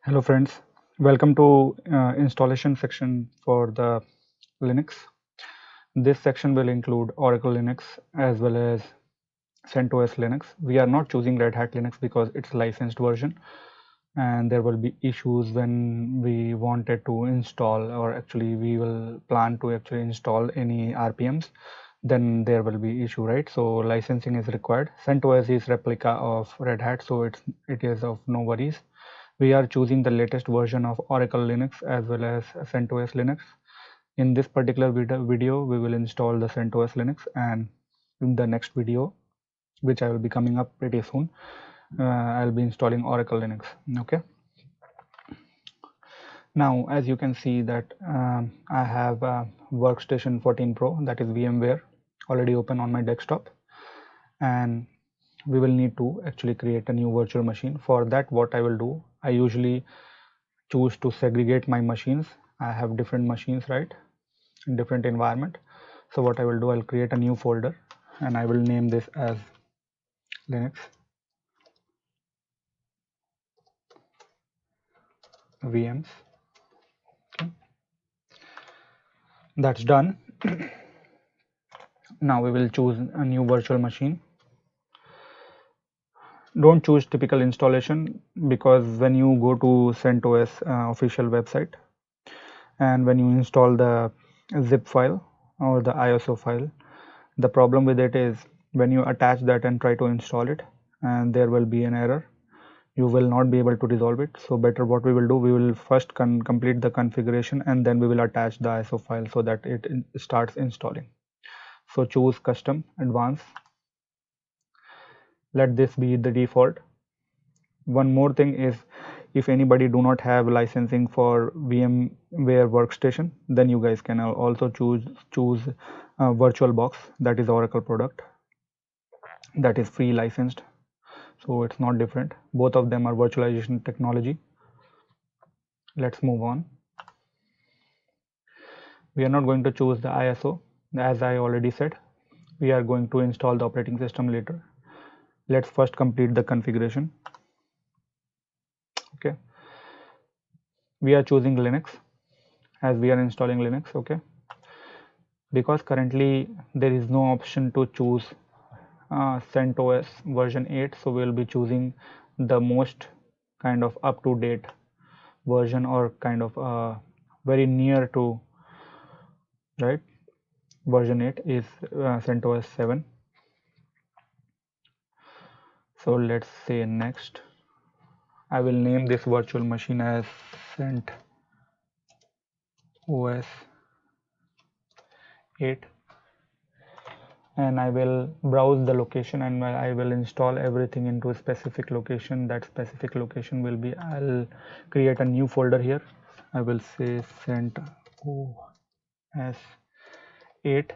Hello friends, welcome to installation section for the Linux. This section will include Oracle Linux as well as CentOS Linux. We are not choosing Red Hat Linux because it's licensed version and there will be issues when we wanted to install, or actually we will plan to actually install any RPMs, then there will be issue, right? So licensing is required. CentOS is replica of Red Hat, so it is of no worries. We are choosing the latest version of Oracle Linux as well as CentOS Linux. In this particular video, we will install the CentOS Linux, and in the next video, which I will be coming up pretty soon, I'll be installing Oracle Linux. Okay. Now, as you can see that I have Workstation 14 Pro, that is VMware, already open on my desktop, and we will need to actually create a new virtual machine. For that, what I will do, I usually choose to segregate my machines. I have different machines, right, in different environment. So what I will do, I'll create a new folder and I will name this as Linux VMs. Okay. That's done. Now we will choose a new virtual machine. Don't choose typical installation, because when you go to CentOS official website and when you install the zip file or the ISO file, the problem with it is when you attach that and try to install it, and there will be an error. You will not be able to resolve it. So better what we will do, we will first complete the configuration and then we will attach the ISO file so that it starts installing. So choose custom advanced. Let this be the default. One more thing is, if anybody do not have licensing for VMware Workstation, then you guys can also choose VirtualBox, that is Oracle product, that is free licensed. So it's not different. Both of them are virtualization technology. Let's move on. We are not going to choose the ISO, as I already said. We are going to install the operating system later. Let's first complete the configuration. Okay. We are choosing Linux as we are installing Linux. Okay. Because currently there is no option to choose CentOS version 8, so we will be choosing the most kind of up-to-date version, or kind of very near to, right, version 8 is CentOS 7. So let's say next. I will name this virtual machine as CentOS 8, and I will browse the location and I will install everything into a specific location. That specific location will be, I'll create a new folder here. I will say CentOS 8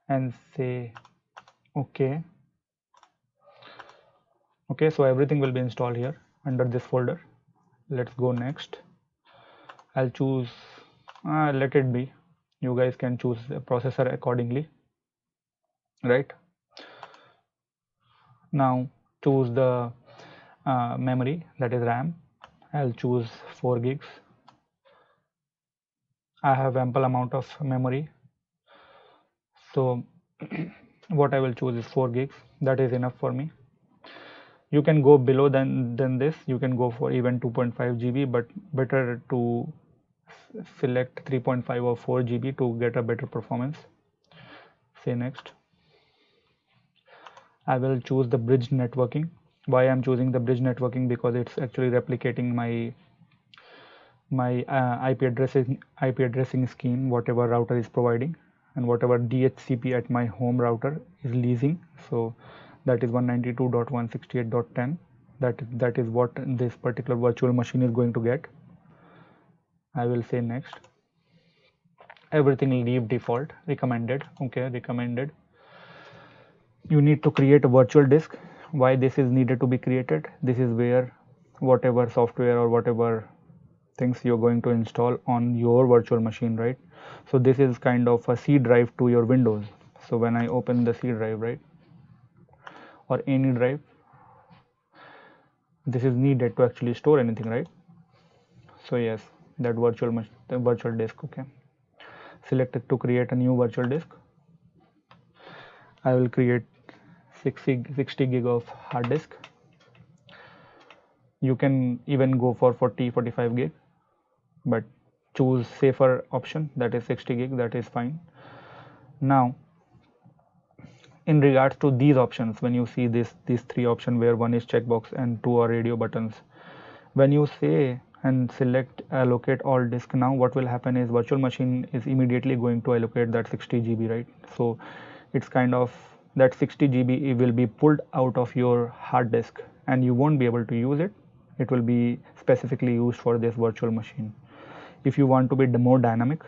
and say okay. Okay, so everything will be installed here under this folder. Let's go next. I'll choose let it be. You guys can choose a processor accordingly, right? Now choose the memory, that is RAM. I'll choose 4 gigs. I have ample amount of memory, so what I will choose is 4 gigs. That is enough for me. You can go below than this. You can go for even 2.5 GB, but better to select 3.5 or 4 GB to get a better performance. Say next. I will choose the bridge networking. Why I'm choosing the bridge networking? Because it's actually replicating my IP addressing scheme, whatever router is providing, and whatever DHCP at my home router is leasing. So that is 192.168.10. That is what this particular virtual machine is going to get. I will say next. Everything will leave default. Recommended. Okay, recommended. You need to create a virtual disk. Why this is needed to be created? This is where whatever software or whatever things you're going to install on your virtual machine, right? So this is kind of a C drive to your Windows. So when I open the C drive, right, or any drive, this is needed to actually store anything, right? So yes, that the virtual disk. Okay, select it to create a new virtual disk. I will create 60 gig of hard disk. You can even go for 45 gig, but choose safer option, that is 60 gig, that is fine. Now in regards to these options, when you see these three options where one is checkbox and two are radio buttons, when you say and select allocate all disk, now what will happen is virtual machine is immediately going to allocate that 60 GB, right? So it's kind of that 60 GB will be pulled out of your hard disk and you won't be able to use it. It will be specifically used for this virtual machine. If you want to be more dynamic,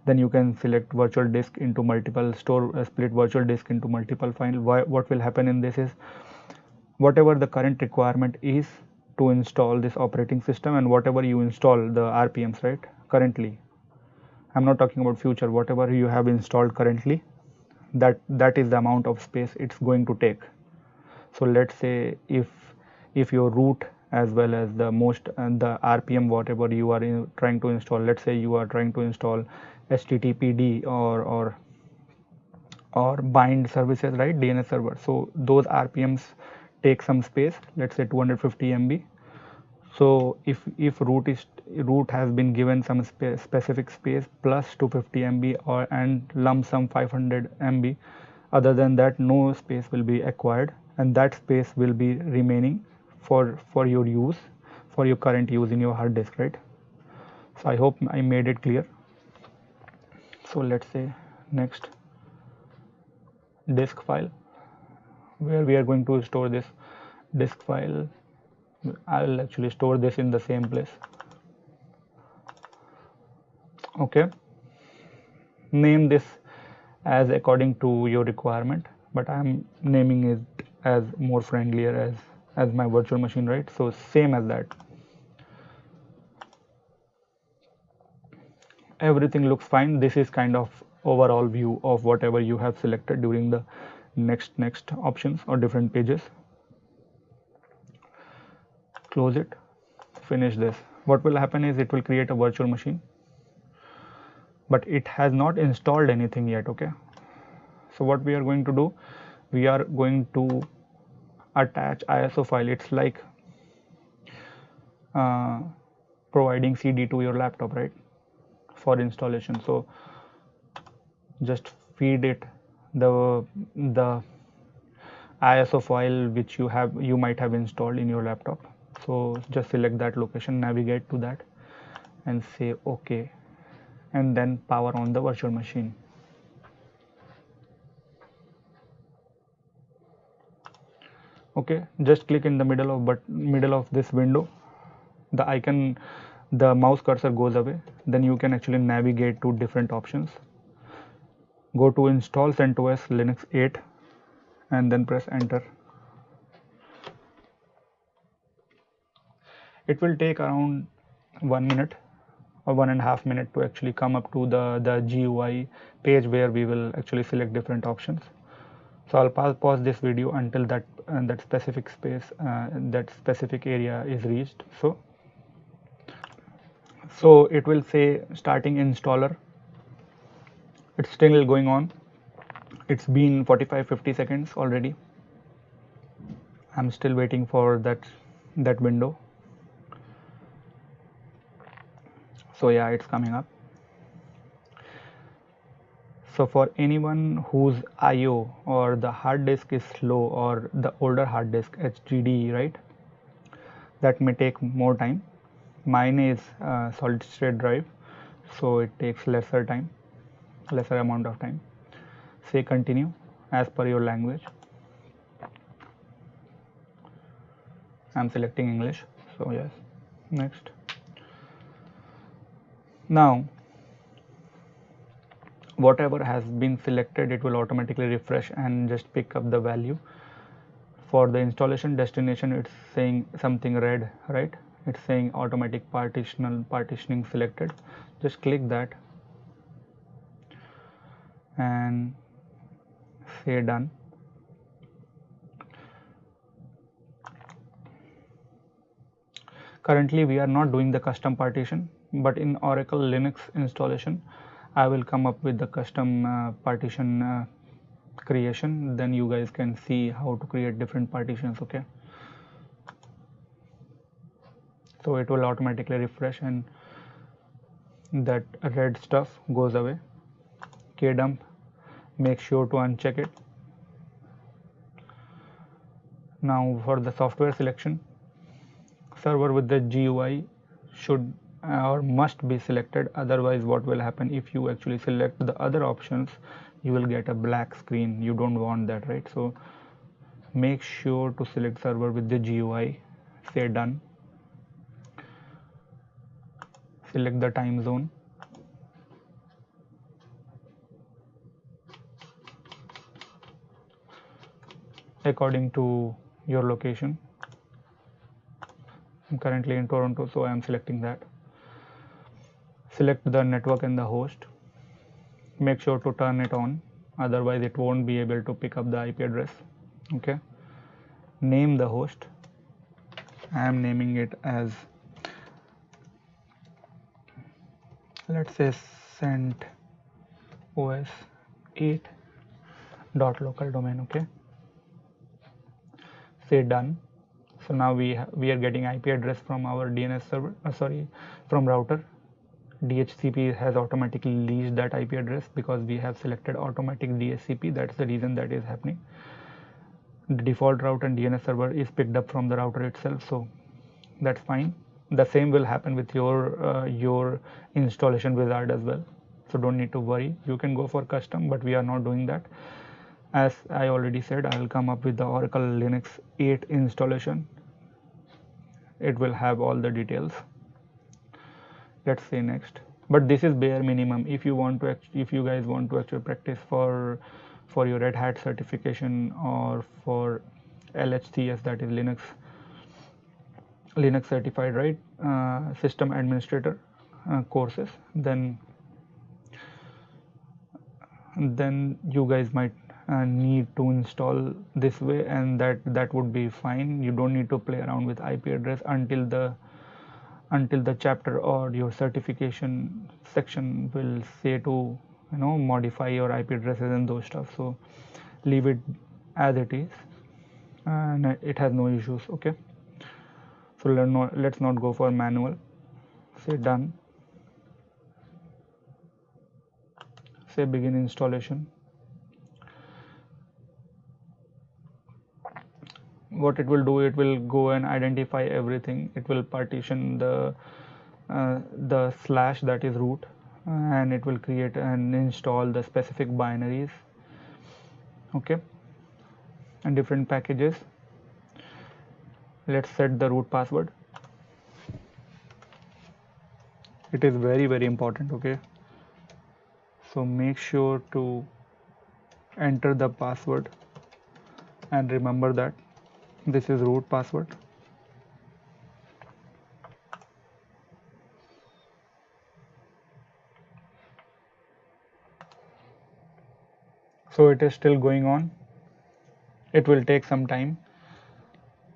then you can select virtual disk into multiple split virtual disk into multiple file. What will happen in this is whatever the current requirement is to install this operating system, and whatever you install the RPMs, right, currently, I'm not talking about future, whatever you have installed currently, that is the amount of space it's going to take. So let's say if your root as well as the the RPM whatever you are trying to install, let's say you are trying to install HTTPD or bind services, right, DNS server. So those RPMs take some space, let's say 250 MB. So if root has been given some specific space plus 250 MB or and lump sum 500 MB, other than that no space will be acquired, and that space will be remaining for your use, for your current use in your hard disk, right? So I hope I made it clear. So let's say next, disk file, where we are going to store this disk file. I'll actually store this in the same place. Okay, name this as according to your requirement, but I'm naming it as more friendlier as my virtual machine, right? So same as that. Everything looks fine. This is kind of overall view of whatever you have selected during the next options or different pages. Close it, finish this. What will happen is it will create a virtual machine, but it has not installed anything yet. Okay, so what we are going to do, we are going to attach ISO file. It's like providing CD to your laptop, right, for installation. So just feed it the ISO file which you might have installed in your laptop. So just select that location, navigate to that and say OK, and then power on the virtual machine. Okay, just click in the middle of this window, the icon, the mouse cursor goes away, then you can actually navigate to different options. Go to install CentOS Linux 8 and then press enter. It will take around 1 minute or 1.5 minutes to actually come up to the GUI page where we will actually select different options. So I'll pause this video until that specific space, that specific area is reached. So it will say starting installer. It's still going on. It's been 45-50 seconds already. I'm still waiting for that window. So yeah, it's coming up. So for anyone whose IO or the hard disk is slow, or the older hard disk HDD, right, that may take more time. Mine is solid state drive, so it takes lesser amount of time. Say continue as per your language. I'm selecting English, so yes, next. Now whatever has been selected, it will automatically refresh and just pick up the value. For the installation destination, it's saying something red, right? It's saying automatic partitioning selected. Just click that and say done. Currently we are not doing the custom partition, but in Oracle Linux installation I will come up with the custom partition creation. Then you guys can see how to create different partitions. Okay, so it will automatically refresh and that red stuff goes away. Kdump, make sure to uncheck it. Now for the software selection, server with the GUI should or must be selected, otherwise what will happen, if you actually select the other options you will get a black screen. You don't want that, right? So make sure to select server with the GUI, say done, select the time zone, according to your location. I'm currently in Toronto, so I am selecting that. Select the network and the host. Make sure to turn it on, otherwise it won't be able to pick up the IP address. Okay, name the host. I am naming it as, let's say, CentOS 8 local domain. Okay, say done. So now we are getting IP address from our DNS server, from router. DHCP has automatically leased that IP address because we have selected automatic DHCP. That's the reason that is happening. The default route and DNS server is picked up from the router itself, so that's fine. The same will happen with your installation wizard as well, so don't need to worry. You can go for custom, but we are not doing that. As I already said, I will come up with the Oracle Linux 8 installation. It will have all the details. Let's say next. But this is bare minimum. If you guys want to actually practice for your Red Hat certification or for LHCS, that is Linux certified, right, system administrator courses, then you guys might need to install this way, and that would be fine. You don't need to play around with IP address until the chapter or your certification section will say to modify your IP addresses and those stuff. So leave it as it is, and it has no issues. Okay, so let's not go for manual. Say done, say begin installation. What it will do, it will go and identify everything. It will partition the slash, that is root, and it will create and install the specific binaries. Okay, and different packages. Let's set the root password. It is very important. Okay, so make sure to enter the password and remember that this is root password. So it is still going on. It will take some time.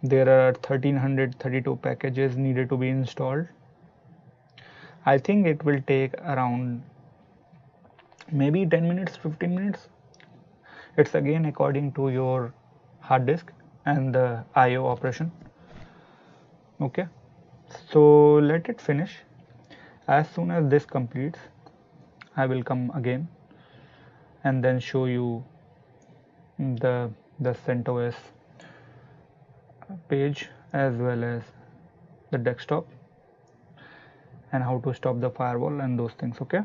There are 1332 packages needed to be installed. I think it will take around maybe 10 minutes, 15 minutes. It's again according to your hard disk and the IO operation. Okay, so let it finish. As soon as this completes, I will come again and then show you the CentOS page as well as the desktop and how to stop the firewall and those things. Okay,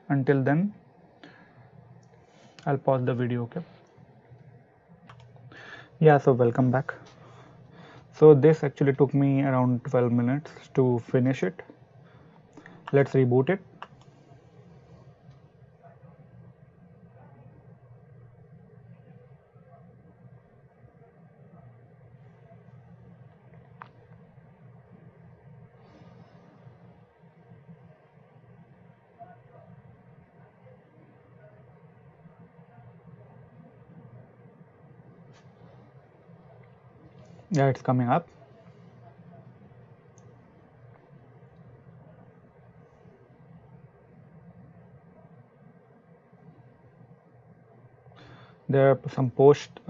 until then I'll pause the video. Okay, yeah, so welcome back. So this actually took me around 12 minutes to finish it. Let's reboot it. Yeah, it's coming up. There are some post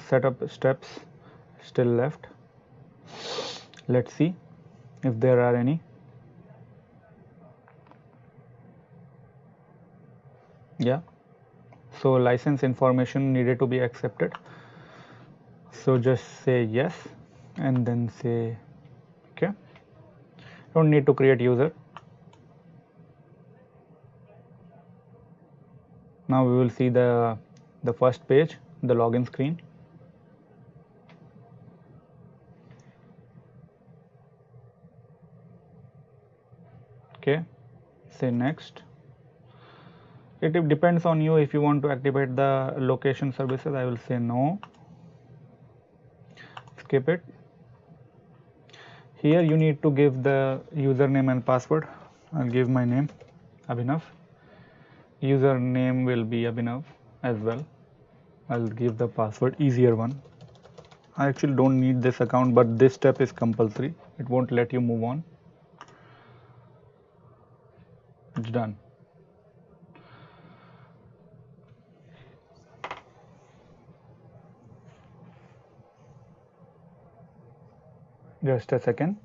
setup steps still left. Let's see if there are any. Yeah, so license information needed to be accepted, so just say yes and then say okay. Don't need to create user. Now we will see the first page, the login screen. Okay, say next. It depends on you if you want to activate the location services. I will say no, skip it. Here you need to give the username and password. I'll give my name Abhinav. Username will be Abhinav as well. I'll give the password, easier one. I actually don't need this account, but this step is compulsory. It won't let you move on. It's done. Just a second.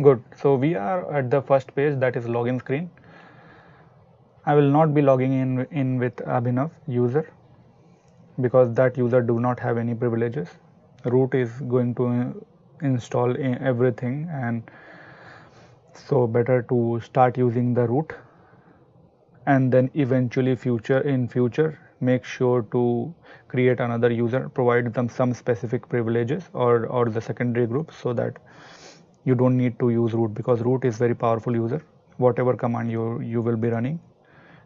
Good. So we are at the first page, that is login screen. I will not be logging in with Abhinav user because that user do not have any privileges. Root is going to install everything, and so better to start using the root, and then eventually in future make sure to create another user, provide them some specific privileges or the secondary group, so that you don't need to use root, because root is very powerful user. Whatever command you will be running,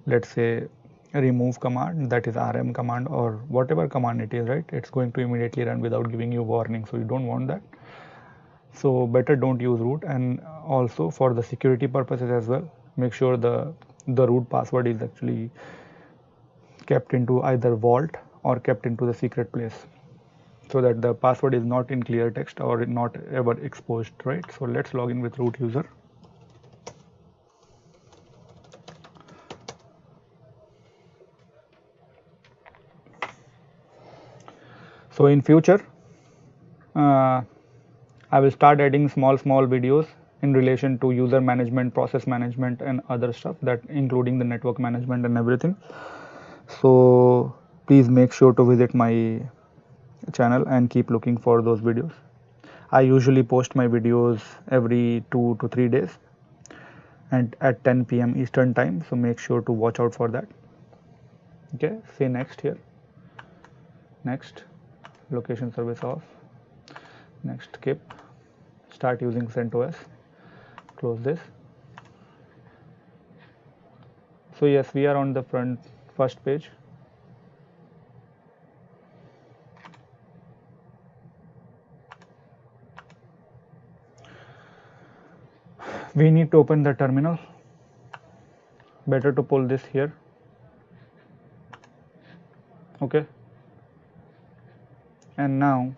let's say remove command, that is rm command or whatever command it is, right, it's going to immediately run without giving you warning, so you don't want that. So better don't use root. And also for the security purposes as well, make sure the root password is actually kept into either vault or kept into the secret place, so that the password is not in clear text or not ever exposed, right? So let's log in with root user. So in future I will start adding small videos in relation to user management, process management and other stuff, that including the network management and everything. So please make sure to visit my channel and keep looking for those videos. I usually post my videos every 2 to 3 days and at 10 p.m. Eastern time, so make sure to watch out for that. Okay, say next here. Next, location service off. Next, skip. Start using CentOS. Close this. So yes, we are on the first page. We need to open the terminal. Better to pull this here. Okay, and now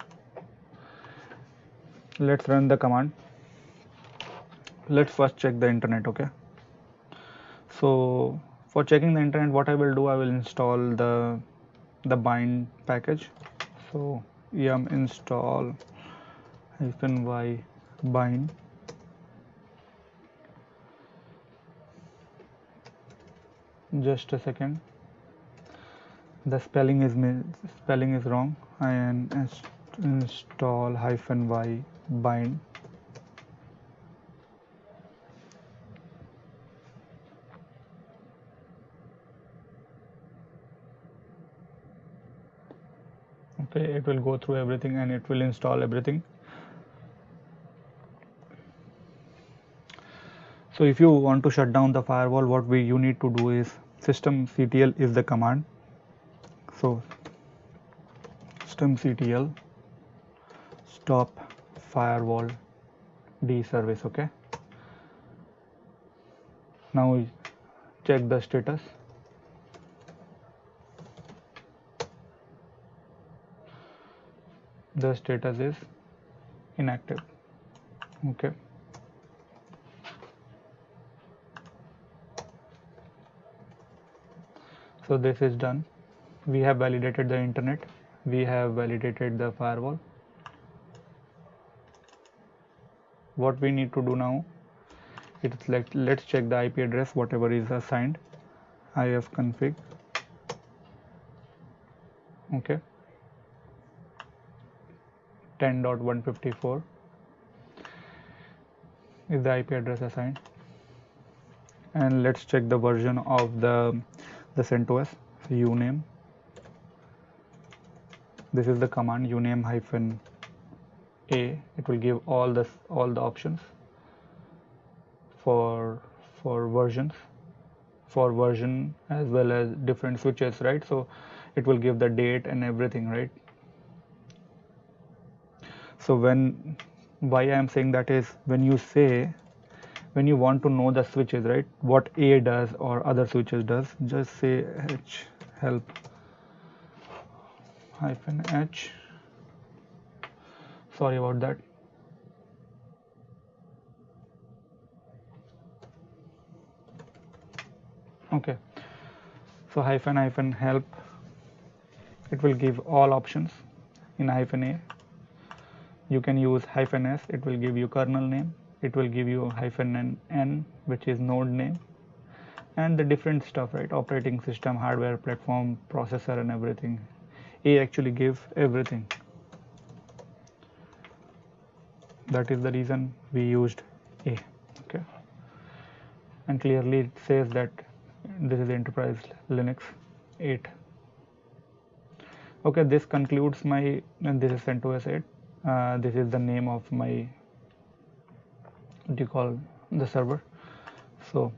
let's run the command. Let's first check the internet. Okay, so for checking the internet, what I will do, I will install the bind package. So yum install -y bind. Just a second, the spelling is wrong. And install -y bind. Okay, it will go through everything and it will install everything. So if you want to shut down the firewall, what you need to do is systemctl is the command. So systemctl stop firewall d service. Okay, now check the status. The status is inactive. Okay, So this is done. We have validated the internet, we have validated the firewall. What we need to do now, it's like, let's check the IP address whatever is assigned. ifconfig, okay, 10.154 is the IP address assigned. And let's check the version of the CentOS. uname, this is the command uname -a. It will give all the options for versions, for version as well as different switches, right? So it will give the date and everything, right? So why I am saying that is, when you want to know the switches, right, what A does or other switches does, just say help -h. Sorry about that. Okay, so -help, it will give all options. In -a, you can use -s, it will give you kernel name, it will give you -n, which is node name, and the different stuff, right? Operating system, hardware, platform, processor, and everything. A actually gives everything. That is the reason we used A. Okay, and clearly it says that this is Enterprise Linux 8. Okay, this concludes my, and this is CentOS 8. This is the name of my, what do you call, the server. So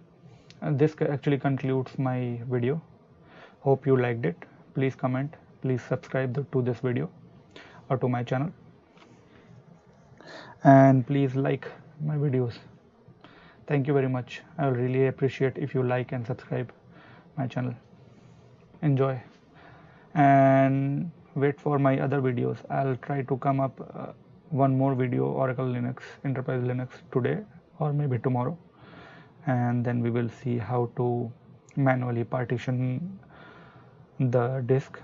this actually concludes my video. Hope you liked it. Please comment, please subscribe to this video or to my channel, and please like my videos. Thank you very much. I will really appreciate if you like and subscribe my channel. Enjoy and wait for my other videos. I'll try to come up one more video, Oracle Linux, Enterprise Linux, today or maybe tomorrow, and then we will see how to manually partition the disk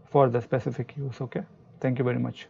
for the specific use. Okay, thank you very much.